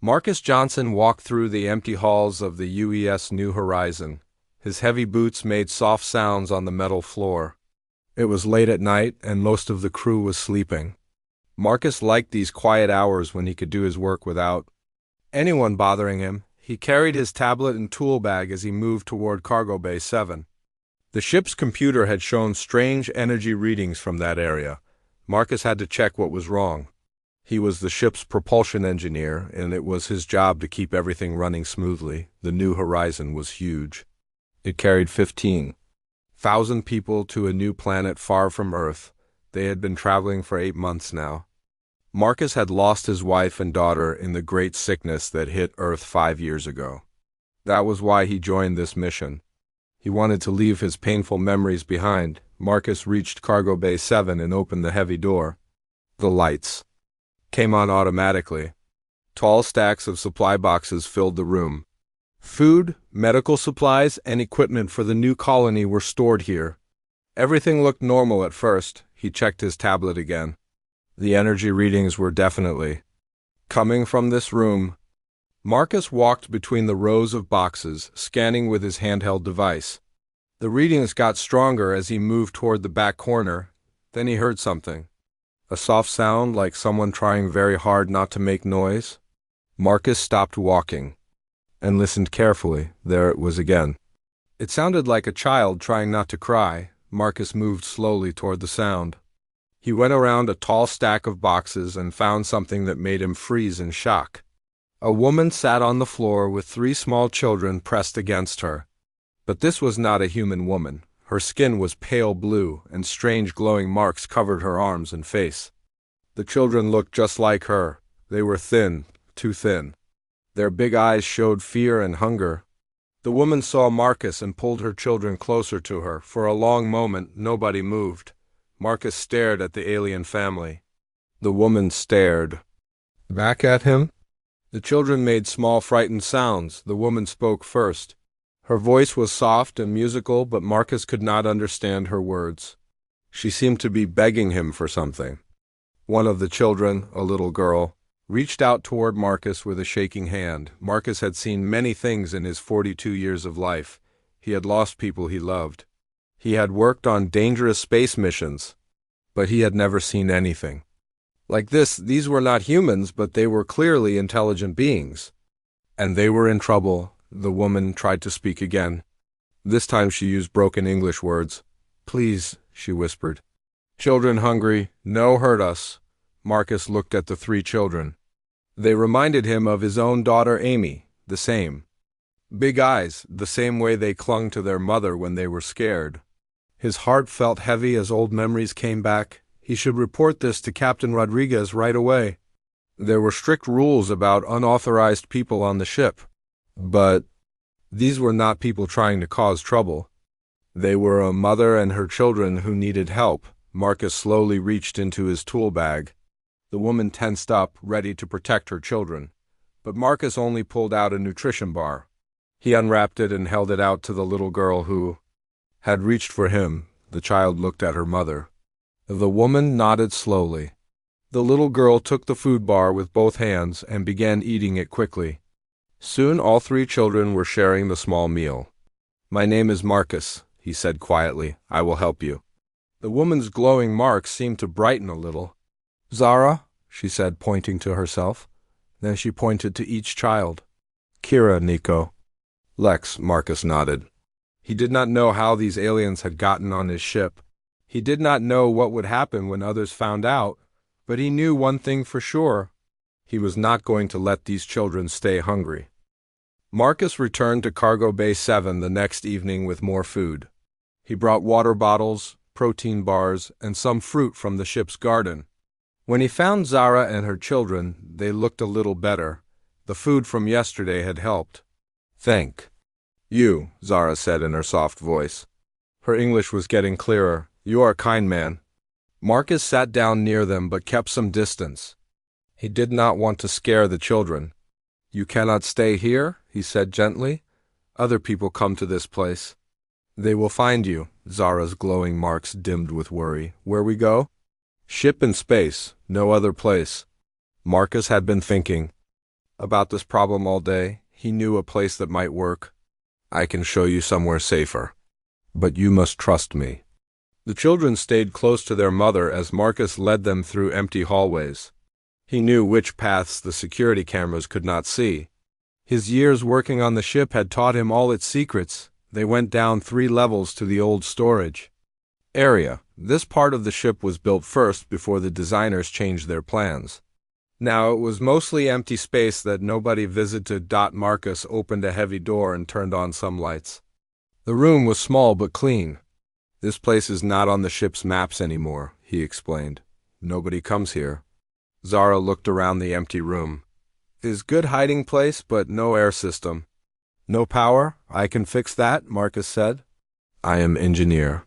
Marcus Johnson walked through the empty halls of the UES New Horizon. His heavy boots made soft sounds on the metal floor. It was late at night, and most of the crew was sleeping. Marcus liked these quiet hours when he could do his work without anyone bothering him. He carried his tablet and tool bag as he moved toward Cargo Bay 7. The ship's computer had shown strange energy readings from that area. Marcus had to check what was wrong. He was the ship's propulsion engineer, and it was his job to keep everything running smoothly. The New Horizon was huge. It carried 15,000 people to a new planet far from Earth. They had been traveling for 8 months now. Marcus had lost his wife and daughter in the great sickness that hit Earth 5 years ago. That was why he joined this mission. He wanted to leave his painful memories behind. Marcus reached Cargo Bay 7 and opened the heavy door. The lights came on automatically. Tall stacks of supply boxes filled the room. Food, medical supplies, and equipment for the new colony were stored here. Everything looked normal at first. He checked his tablet again. The energy readings were definitely coming from this room. Marcus walked between the rows of boxes, scanning with his handheld device. The readings got stronger as he moved toward the back corner. Then he heard something. A soft sound like someone trying very hard not to make noise. Marcus stopped walking and listened carefully. There it was again. It sounded like a child trying not to cry. Marcus moved slowly toward the sound. He went around a tall stack of boxes and found something that made him freeze in shock. A woman sat on the floor with 3 small children pressed against her. But this was not a human woman. Her skin was pale blue, and strange glowing marks covered her arms and face. The children looked just like her. They were thin, too thin. Their big eyes showed fear and hunger. The woman saw Marcus and pulled her children closer to her. For a long moment, nobody moved. Marcus stared at the alien family. The woman stared back at him. The children made small, frightened sounds. The woman spoke first. Her voice was soft and musical, but Marcus could not understand her words. She seemed to be begging him for something. One of the children, a little girl, reached out toward Marcus with a shaking hand. Marcus had seen many things in his 42 years of life. He had lost people he loved. He had worked on dangerous space missions, but he had never seen anything like this. These were not humans, but they were clearly intelligent beings. And they were in trouble. The woman tried to speak again. This time she used broken English words. "Please," she whispered. "Children hungry. No hurt us." Marcus looked at the 3 children. They reminded him of his own daughter Amy, the same. Big eyes, the same way they clung to their mother when they were scared. His heart felt heavy as old memories came back. He should report this to Captain Rodriguez right away. There were strict rules about unauthorized people on the ship. But these were not people trying to cause trouble. They were a mother and her children who needed help. Marcus slowly reached into his tool bag. The woman tensed up, ready to protect her children. But Marcus only pulled out a nutrition bar. He unwrapped it and held it out to the little girl who had reached for him. The child looked at her mother. The woman nodded slowly. The little girl took the food bar with both hands and began eating it quickly. Soon all 3 children were sharing the small meal. "My name is Marcus," he said quietly. "I will help you." The woman's glowing marks seemed to brighten a little. "Zara," she said, pointing to herself. Then she pointed to each child. "Kira, Nico." "Lex," Marcus nodded. He did not know how these aliens had gotten on his ship. He did not know what would happen when others found out, but he knew one thing for sure. He was not going to let these children stay hungry. Marcus returned to Cargo Bay 7 the next evening with more food. He brought water bottles, protein bars, and some fruit from the ship's garden. When he found Zara and her children, they looked a little better. The food from yesterday had helped. "Thank you," Zara said in her soft voice. Her English was getting clearer. "You are a kind man." Marcus sat down near them but kept some distance. He did not want to scare the children. "You cannot stay here," he said gently. "Other people come to this place. They will find you." Zara's glowing marks dimmed with worry. "Where we go?" "Ship in space. No other place." Marcus had been thinking. about this problem all day. He knew a place that might work. I can show you somewhere safer. But you must trust me. The children stayed close to their mother as Marcus led them through empty hallways. He knew which paths the security cameras could not see. His years working on the ship had taught him all its secrets. They went down 3 levels to the old storage area. This part of the ship was built first before the designers changed their plans. Now it was mostly empty space that nobody visited. Marcus opened a heavy door and turned on some lights. The room was small but clean. This place is not on the ship's maps anymore, he explained. Nobody comes here. Zara looked around the empty room. Is good hiding place, but no air system. No power? I can fix that, Marcus said. I am engineer.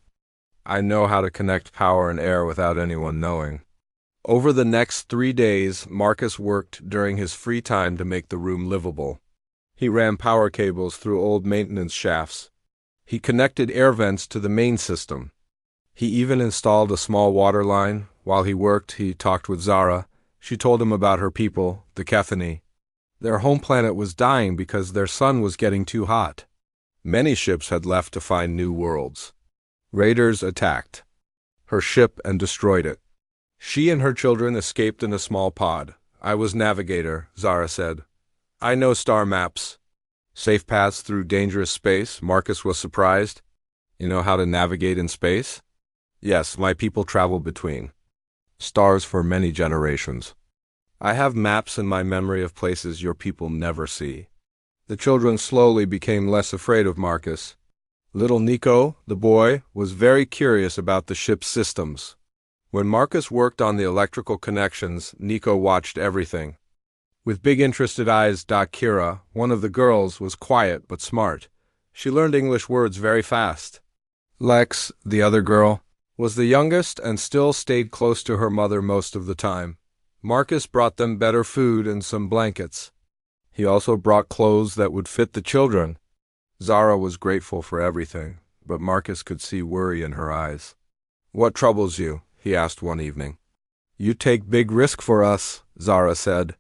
I know how to connect power and air without anyone knowing. Over the next 3 days, Marcus worked during his free time to make the room livable. He ran power cables through old maintenance shafts. He connected air vents to the main system. He even installed a small water line. While he worked, he talked with Zara. She told him about her people, the Kethani. Their home planet was dying because their sun was getting too hot. Many ships had left to find new worlds. Raiders attacked her ship and destroyed it. She and her children escaped in a small pod. I was navigator, Zara said. I know star maps. Safe paths through dangerous space, Marcus was surprised. You know how to navigate in space? Yes, my people travel between stars for many generations. I have maps in my memory of places your people never see. The children slowly became less afraid of Marcus. Little Nico, the boy, was very curious about the ship's systems. When Marcus worked on the electrical connections, Nico watched everything. With big interested eyes, Kira, one of the girls, was quiet but smart. She learned English words very fast. Lex, the other girl, was the youngest and still stayed close to her mother most of the time. Marcus brought them better food and some blankets. He also brought clothes that would fit the children. Zara was grateful for everything, but Marcus could see worry in her eyes. What troubles you? He asked one evening. You take big risk for us, Zara said.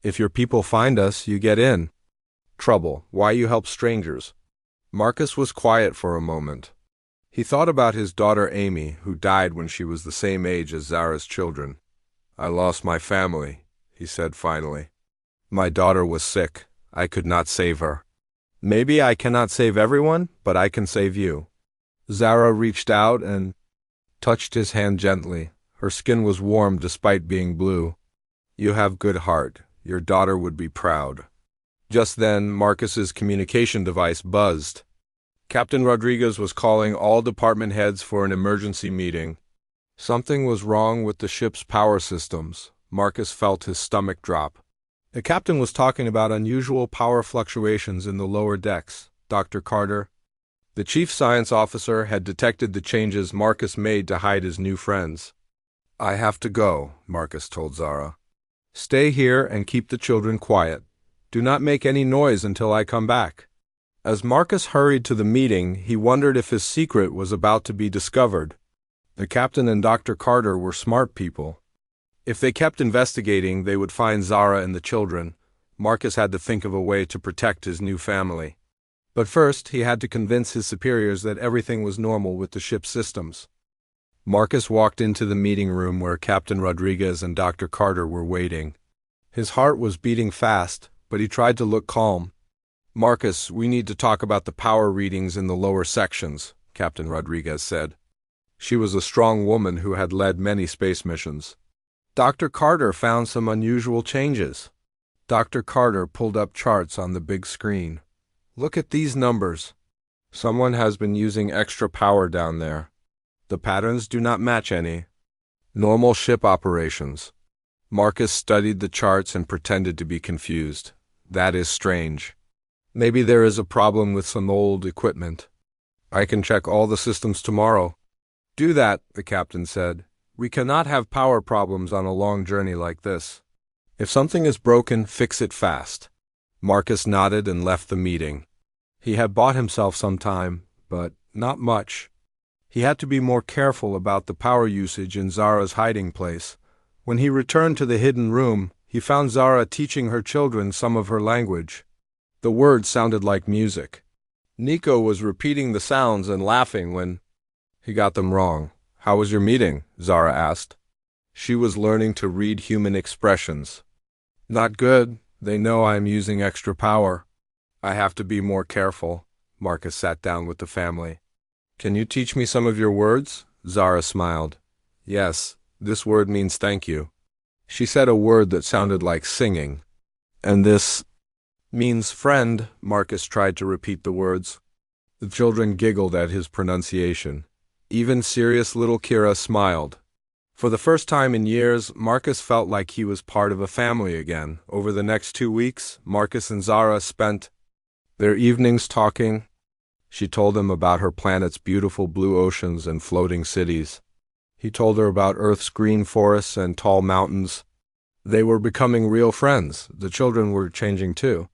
If your people find us, you get in. Trouble, why you help strangers? Marcus was quiet for a moment. He thought about his daughter Amy, who died when she was the same age as Zara's children. I lost my family, he said finally. My daughter was sick. I could not save her. Maybe I cannot save everyone, but I can save you. Zara reached out and touched his hand gently. Her skin was warm despite being blue. You have good heart. Your daughter would be proud. Just then, Marcus's communication device buzzed. Captain Rodriguez was calling all department heads for an emergency meeting. Something was wrong with the ship's power systems. Marcus felt his stomach drop. The captain was talking about unusual power fluctuations in the lower decks. Dr. Carter, the chief science officer, had detected the changes Marcus made to hide his new friends. I have to go, Marcus told Zara. Stay here and keep the children quiet. Do not make any noise until I come back. As Marcus hurried to the meeting, he wondered if his secret was about to be discovered. The captain and Dr. Carter were smart people. If they kept investigating, they would find Zara and the children. Marcus had to think of a way to protect his new family. But first, he had to convince his superiors that everything was normal with the ship's systems. Marcus walked into the meeting room where Captain Rodriguez and Dr. Carter were waiting. His heart was beating fast, but he tried to look calm. Marcus, we need to talk about the power readings in the lower sections, Captain Rodriguez said. She was a strong woman who had led many space missions. Dr. Carter found some unusual changes. Dr. Carter pulled up charts on the big screen. Look at these numbers. Someone has been using extra power down there. The patterns do not match any. Normal ship operations. Marcus studied the charts and pretended to be confused. That is strange. Maybe there is a problem with some old equipment. I can check all the systems tomorrow. Do that, the captain said. We cannot have power problems on a long journey like this. If something is broken, fix it fast. Marcus nodded and left the meeting. He had bought himself some time, but not much. He had to be more careful about the power usage in Zara's hiding place. When he returned to the hidden room, he found Zara teaching her children some of her language. The words sounded like music. Nico was repeating the sounds and laughing when he got them wrong. "How was your meeting?" Zara asked. She was learning to read human expressions. "Not good. They know I am using extra power. I have to be more careful." Marcus sat down with the family. "Can you teach me some of your words?" Zara smiled. "Yes, this word means thank you." She said a word that sounded like singing. "And this means friend." Marcus tried to repeat the words. The children giggled at his pronunciation. Even serious little Kira smiled. For the first time in years, Marcus felt like he was part of a family again. Over the next 2 weeks, Marcus and Zara spent their evenings talking. She told him about her planet's beautiful blue oceans and floating cities. He told her about Earth's green forests and tall mountains. They were becoming real friends. The children were changing too.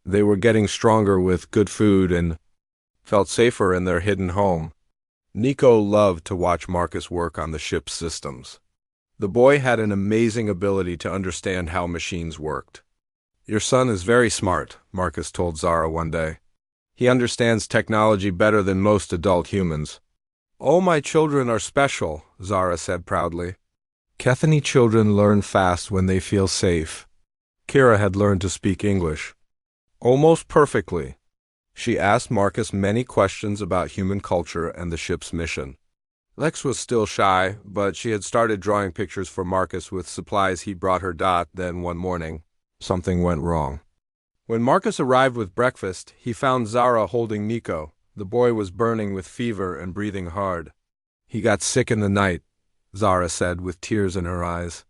They were getting stronger with good food and felt safer in their hidden home. Nico loved to watch Marcus work on the ship's systems. The boy had an amazing ability to understand how machines worked. "Your son is very smart," Marcus told Zara one day. "He understands technology better than most adult humans." "All my children are special," Zara said proudly. Kethany children learn fast when they feel safe. Kira had learned to speak English almost perfectly. She asked Marcus many questions about human culture and the ship's mission. Lex was still shy, but she had started drawing pictures for Marcus with supplies he brought her. Then one morning, something went wrong. When Marcus arrived with breakfast, he found Zara holding Nico. The boy was burning with fever and breathing hard. "He got sick in the night," Zara said with tears in her eyes.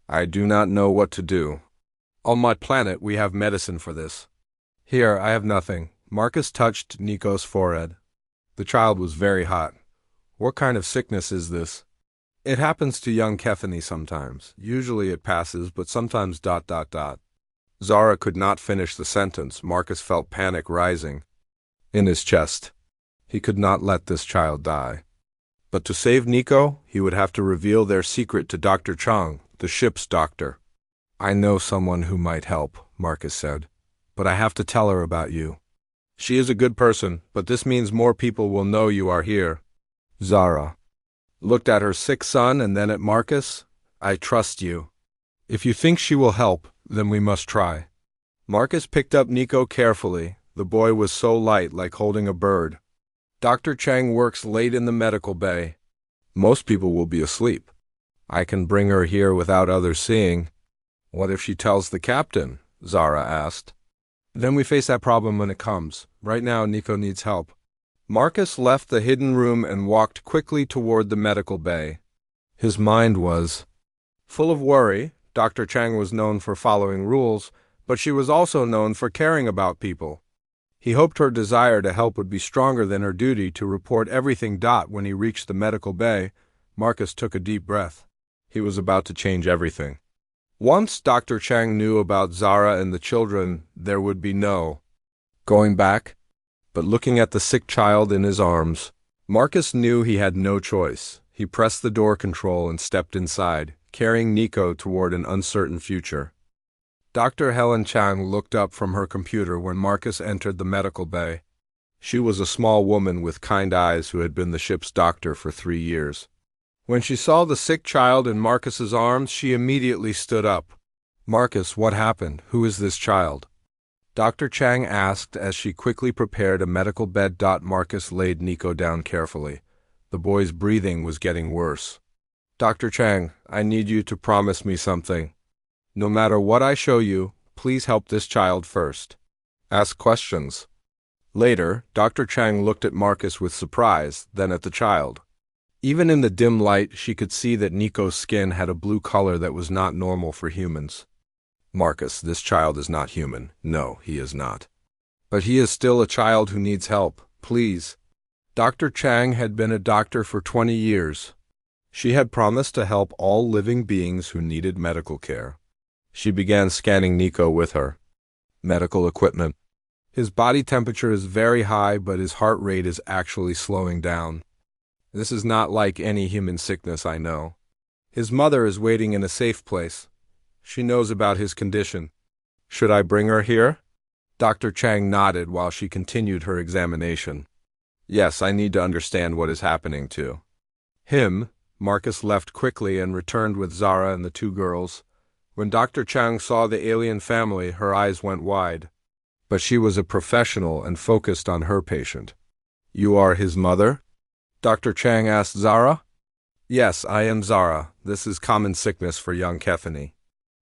"I do not know what to do. On my planet, we have medicine for this." "Here, I have nothing." Marcus touched Nico's forehead. The child was very hot. "What kind of sickness is this?" "It happens to young Kethany sometimes. Usually it passes, but sometimes ... Zara could not finish the sentence. Marcus felt panic rising in his chest. He could not let this child die. But to save Nico, he would have to reveal their secret to Dr. Chang, the ship's doctor. "I know someone who might help," Marcus said, "but I have to tell her about you. She is a good person, but this means more people will know you are here." Zara looked at her sick son and then at Marcus. "I trust you. If you think she will help, then we must try." Marcus picked up Nico carefully. The boy was so light, like holding a bird. "Dr. Chang works late in the medical bay. Most people will be asleep. I can bring her here without others seeing." "What if she tells the captain?" Zara asked. "Then we face that problem when it comes. Right now, Nico needs help." Marcus left the hidden room and walked quickly toward the medical bay. His mind was full of worry. Dr. Chang was known for following rules, but she was also known for caring about people. He hoped her desire to help would be stronger than her duty to report everything. When he reached the medical bay, Marcus took a deep breath. He was about to change everything. Once Dr. Chang knew about Zara and the children, there would be no going back. But looking at the sick child in his arms, Marcus knew he had no choice. He pressed the door control and stepped inside, carrying Nico toward an uncertain future. Dr. Helen Chang looked up from her computer when Marcus entered the medical bay. She was a small woman with kind eyes who had been the ship's doctor for 3 years. When she saw the sick child in Marcus's arms, she immediately stood up. "Marcus, what happened? Who is this child?" Dr. Chang asked as she quickly prepared a medical bed. Marcus laid Nico down carefully. The boy's breathing was getting worse. "Dr. Chang, I need you to promise me something. No matter what I show you, please help this child first. Ask questions." Later, Dr. Chang looked at Marcus with surprise, then at the child. Even in the dim light, she could see that Nico's skin had a blue color that was not normal for humans. "Marcus, this child is not human. No, he is not. But he is still a child who needs help. Please." Dr. Chang had been a doctor for 20 years. She had promised to help all living beings who needed medical care. She began scanning Nico with her medical equipment. "His body temperature is very high, but his heart rate is actually slowing down. This is not like any human sickness I know. His mother is waiting in a safe place. She knows about his condition. Should I bring her here? Dr. Chang nodded while she continued her examination. Yes, I need to understand what is happening to him. Marcus left quickly and returned with Zara and the two girls. When Dr. Chang saw the alien family, her eyes went wide. But she was a professional and focused on her patient. You are his mother? Dr. Chang asked Zara. Yes, I am Zara. This is common sickness for young Kethany.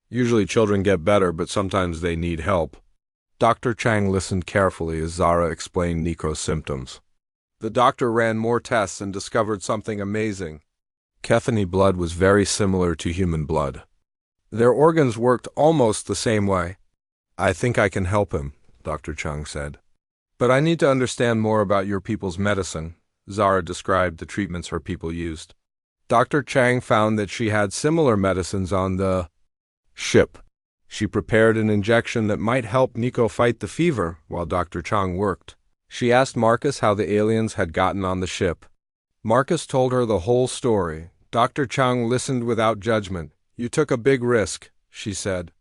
Usually children get better, but sometimes they need help. Dr. Chang listened carefully as Zara explained Nico's symptoms. The doctor ran more tests and discovered something amazing. Kethany blood was very similar to human blood. Their organs worked almost the same way. I think I can help him, Dr. Chung said. But I need to understand more about your people's medicine. Zara described the treatments her people used. Dr. Chang found that she had similar medicines on the ship. She prepared an injection that might help Nico fight the fever while Dr. Chang worked. She asked Marcus how the aliens had gotten on the ship. Marcus told her the whole story. Dr. Chang listened without judgment. You took a big risk, she said.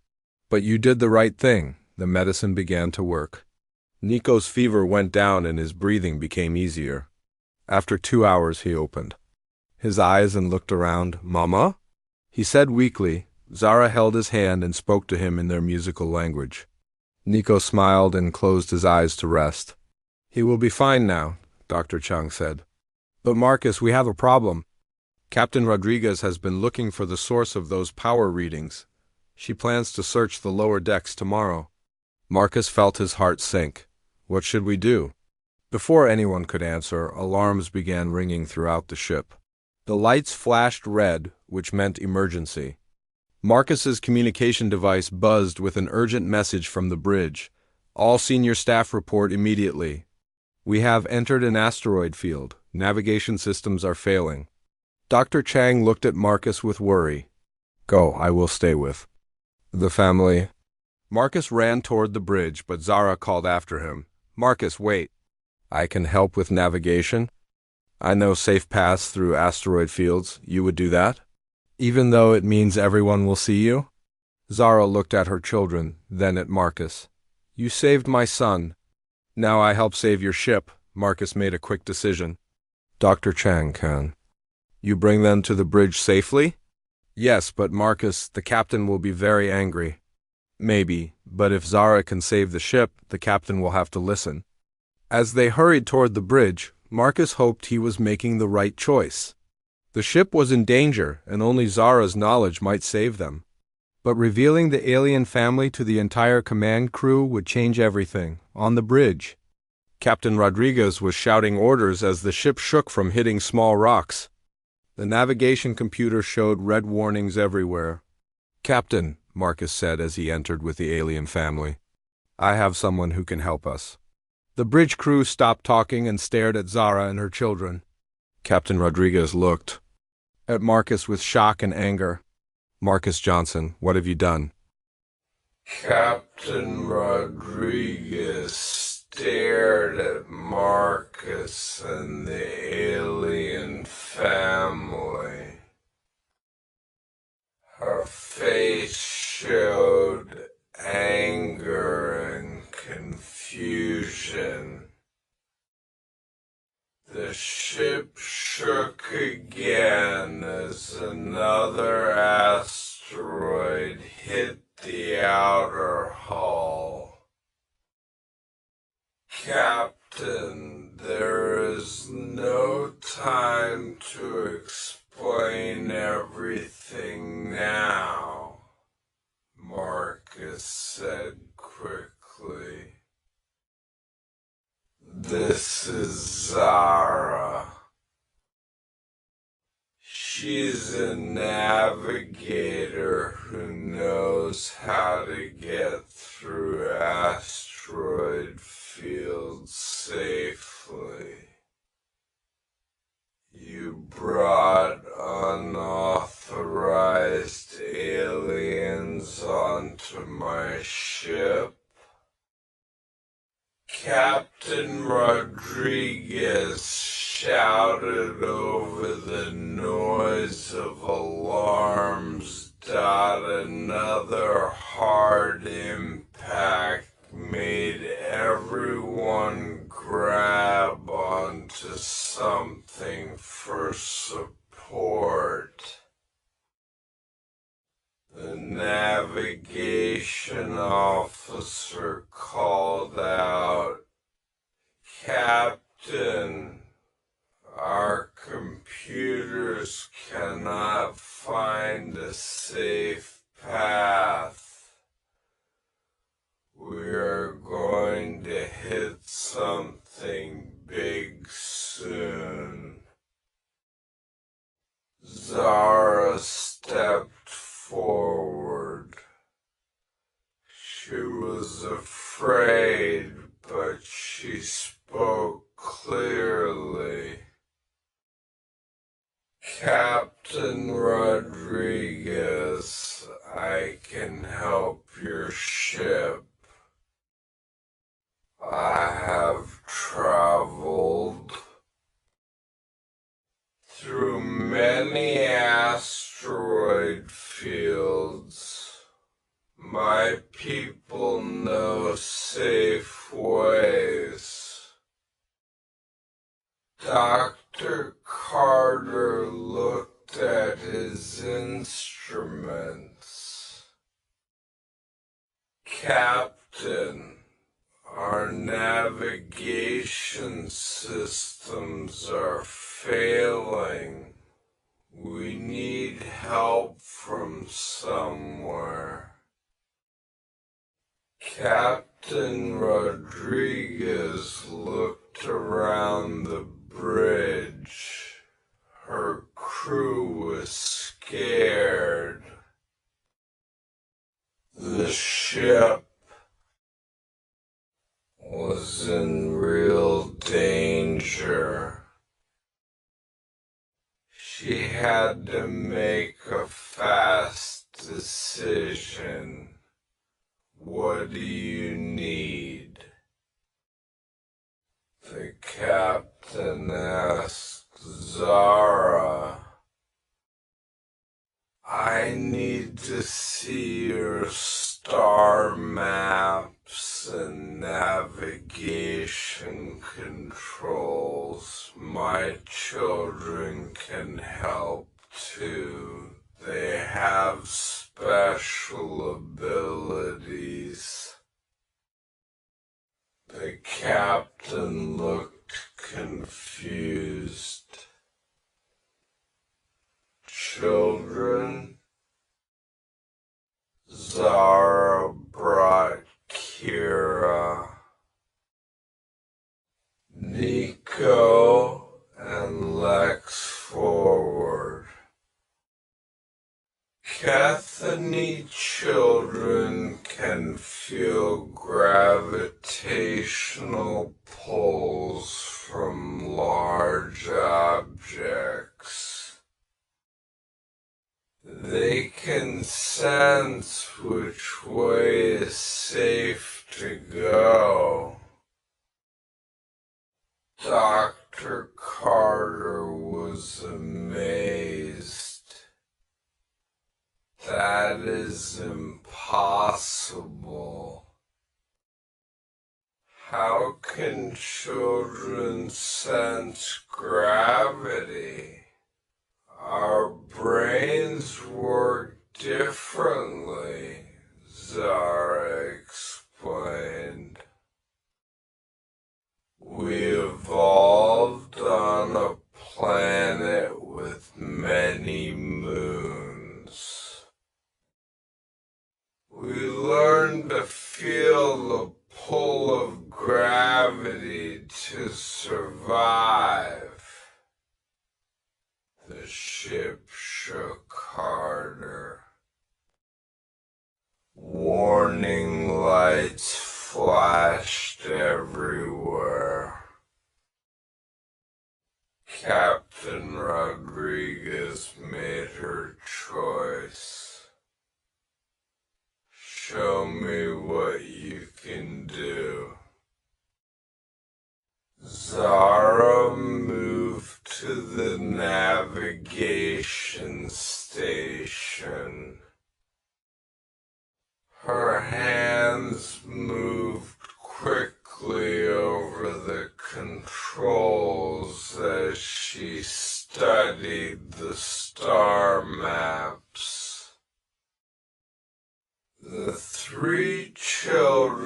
But you did the right thing. The medicine began to work. Nico's fever went down and his breathing became easier. After 2 hours, he opened his eyes and looked around. Mama? He said weakly. Zara held his hand and spoke to him in their musical language. Nico smiled and closed his eyes to rest. He will be fine now, Dr. Chung said. But Marcus, we have a problem. Captain Rodriguez has been looking for the source of those power readings. She plans to search the lower decks tomorrow. Marcus felt his heart sink. What should we do? Before anyone could answer, alarms began ringing throughout the ship. The lights flashed red, which meant emergency. Marcus's communication device buzzed with an urgent message from the bridge. All senior staff report immediately. We have entered an asteroid field. Navigation systems are failing. Dr. Chang looked at Marcus with worry. Go, I will stay with the family. Marcus ran toward the bridge, but Zara called after him. Marcus, wait. I can help with navigation. I know safe paths through asteroid fields. You would do that? Even though it means everyone will see you? Zara looked at her children, then at Marcus. You saved my son. Now I help save your ship. Marcus made a quick decision. Dr. Chang can. You bring them to the bridge safely? Yes, but Marcus, the captain will be very angry. Maybe, but if Zara can save the ship, the captain will have to listen. As they hurried toward the bridge, Marcus hoped he was making the right choice. The ship was in danger, and only Zara's knowledge might save them. But revealing the alien family to the entire command crew would change everything. On the bridge, Captain Rodriguez was shouting orders as the ship shook from hitting small rocks. The navigation computer showed red warnings everywhere. Captain, Marcus said as he entered with the alien family, I have someone who can help us. The bridge crew stopped talking and stared at Zara and her children. Captain Rodriguez looked at Marcus with shock and anger. Marcus Johnson, what have you done? Captain Rodriguez stared at Marcus and the alien family. Her face showed anger and confusion. The ship shook again as another asteroid hit the outer hull. Captain, there is no time to explain everything now, Marcus said quickly. This is Zara. She's a navigator who knows how to get through asteroid fields safely. You brought unauthorized aliens onto my ship. Captain Rodriguez shouted over the noise of alarms Another hard impact made everyone grab onto something for support. The navigation officer called out, "Captain, our computers cannot find a safe path. We are going to hit something big soon." Zara stepped forward. She was afraid, but she spoke clearly. "Captain Rodriguez, I can help your ship. I have traveled through many asteroid fields. My people know safe ways." Dr. Carter looked at his instruments. "Captain, our navigation systems are failing. We need help from somewhere." Captain Rodriguez looked around the bridge. Her crew was scared. The ship was in real danger. She had to make a fast decision. "What do you need?" the captain asked Zara. "I need to see your star maps and navigation controls. My children can help too. They have special abilities." The captain looked confused. "Children?" Zara brought Kira, Nico, and Lex forward. Cathany children can feel gravitational pulls from large objects. They can sense which way is safe to go. Dr. Carter was amazed. "That is impossible. How can children sense gravity? Our brains work differently," Zara explained. "We evolved on a planet with many moons. We learned to feel the pull of gravity to survive." The ship shook harder. Warning lights flashed everywhere. Captain Rodriguez made her choice. "Show me what you can do." Zara moved to the navigation station.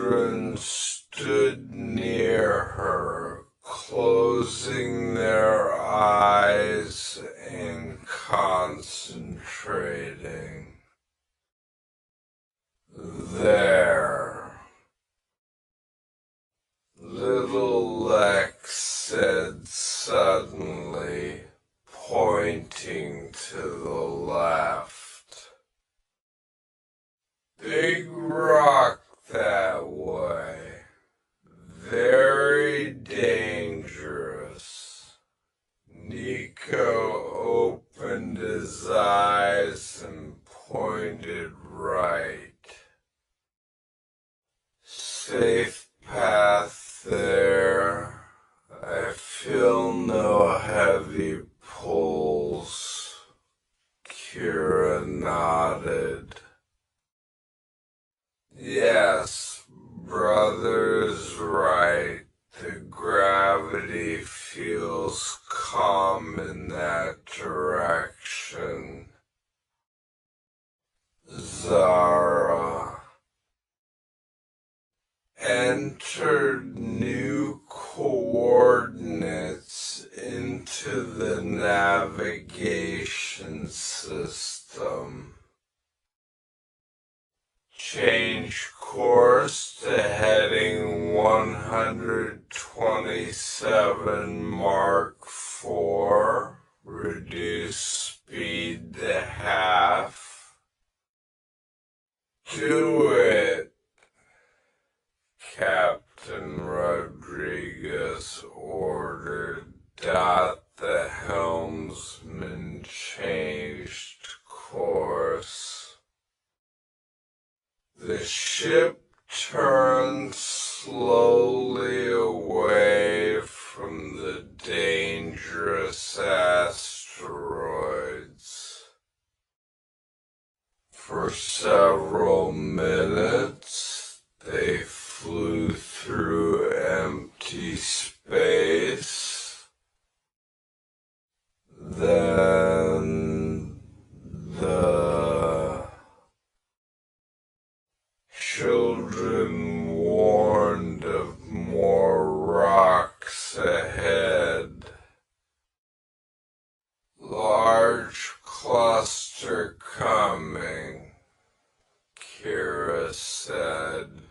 children stood near her, closing their eyes and concentrating. There, little Lex said suddenly, pointing to the left. Big rock that way. Very dangerous. Nico opened his eyes and pointed right. Safe path there. I feel no heavy pulls. Kira nodded. Yes, brother's right. The gravity feels calm in that direction. Zara entered new coordinates into the navigation system. Change course to heading 127 Mark 4. Reduce speed to half. Do it, Captain Rodriguez ordered. The helmsman changed course. The ship turned slowly away from the dangerous asteroids. For several minutes, they flew through empty space. Then the children warned of more rocks ahead. Large cluster coming, Kira said.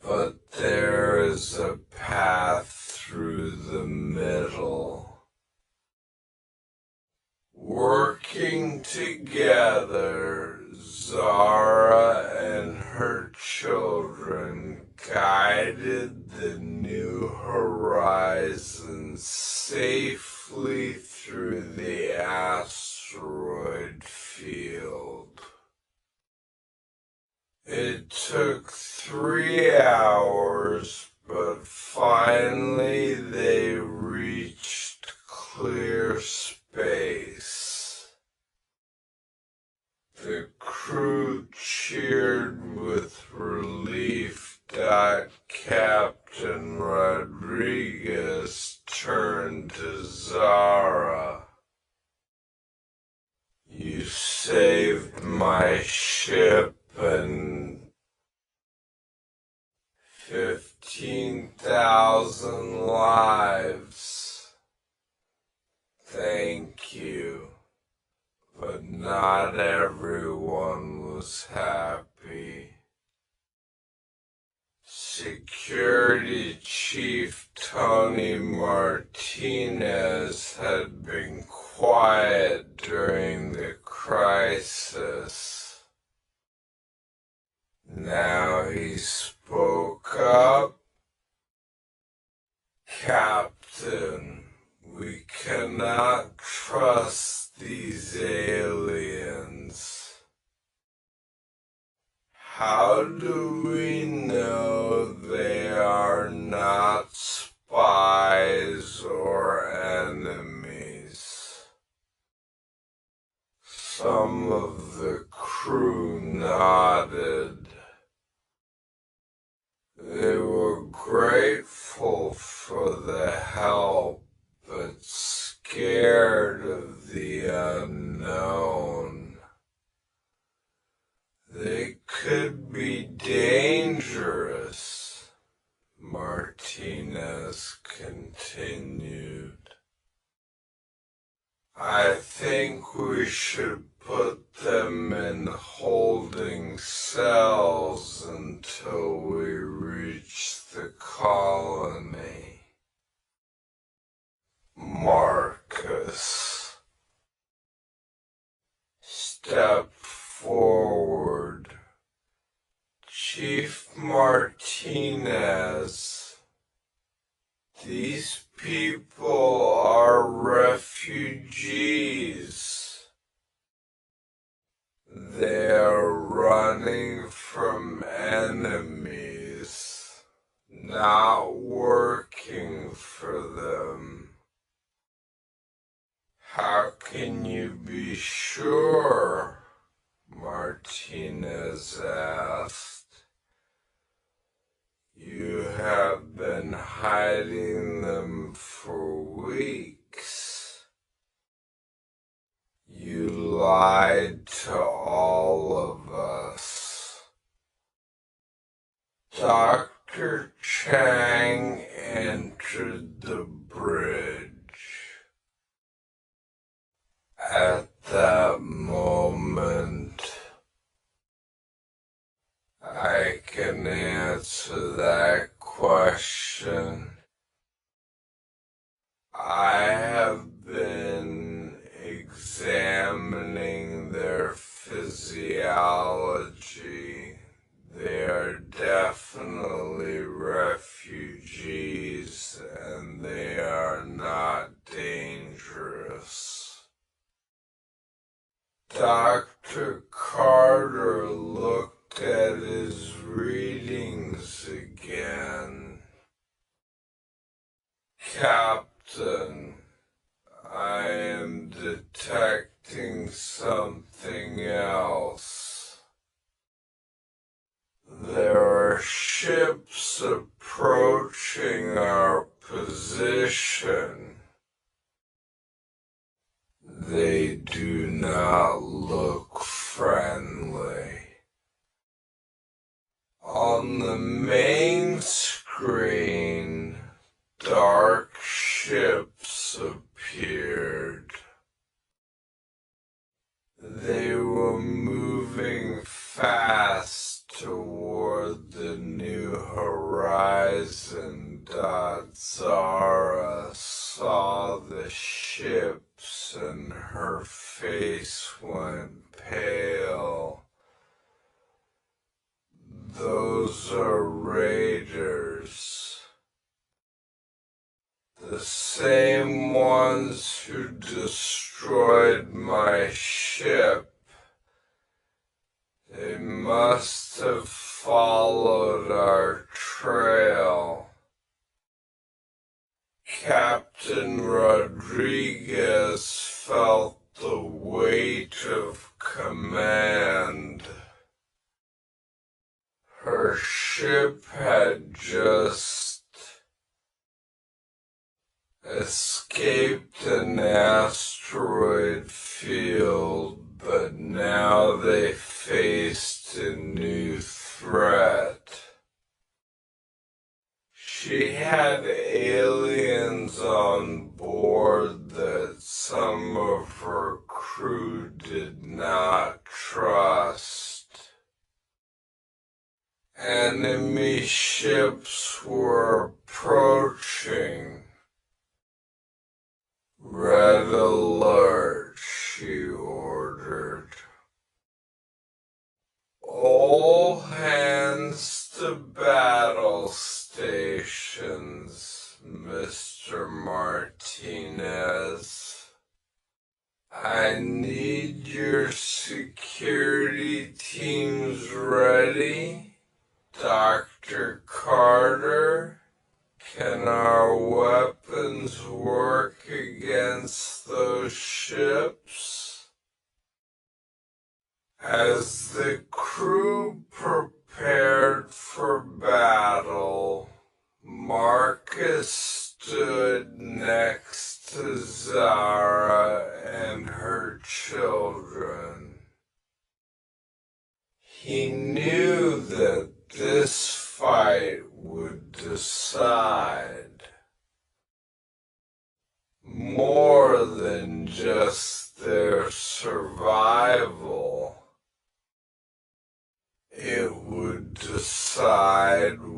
But there is a path through the middle. Working together, Zara and her children guided the New Horizons safely through the asteroid field. It took 3 hours, but finally they reached clear space. The crew cheered with relief. Captain Rodriguez turned to Zara. You saved my ship and 15,000 lives. Thank you. But not everyone was happy. Security Chief Tony Martinez had been quiet during the crisis. Now he spoke up. Captain, we cannot trust these aliens. How do we know they are not spies or enemies? Some of the crew nodded. They were grateful for the help, but scared of the unknown. They could be dangerous dangerous, Martinez continued. I think we should put them in holding cells until we reach the colony. Marcus stepped forward. Chief Martinez, these people are refugees. They're running from enemies, not working for them. How can you be sure? Martinez asked. You have been hiding them for weeks. You lied to all of us. Dr. Chang entered the bridge. At that moment, I can answer that question. I have been examining their physiology. They are definitely refugees, and they are not dangerous. Dr. Carter looked at his readings again. Captain, I am detecting something else. There are ships approaching our position. They do not look friendly. On the main screen, dark ships appeared. They were moving fast toward the New Horizon. Zara saw the ships and her face went pale. Those are raiders. The same ones who destroyed my ship. They must have followed our trail. Captain Rodriguez felt the weight of command. Her ship had just escaped an asteroid field, but now they faced a new threat. She had aliens on board that some of her crew did not trust. Enemy ships were approaching. Red alert, she ordered. All hands to battle stations, Mr. Martinez. I need your security teams ready. Dr. Carter, can our weapons work against those ships? As the crew prepared for battle, Marcus stood next to Zara and her children. He knew that this side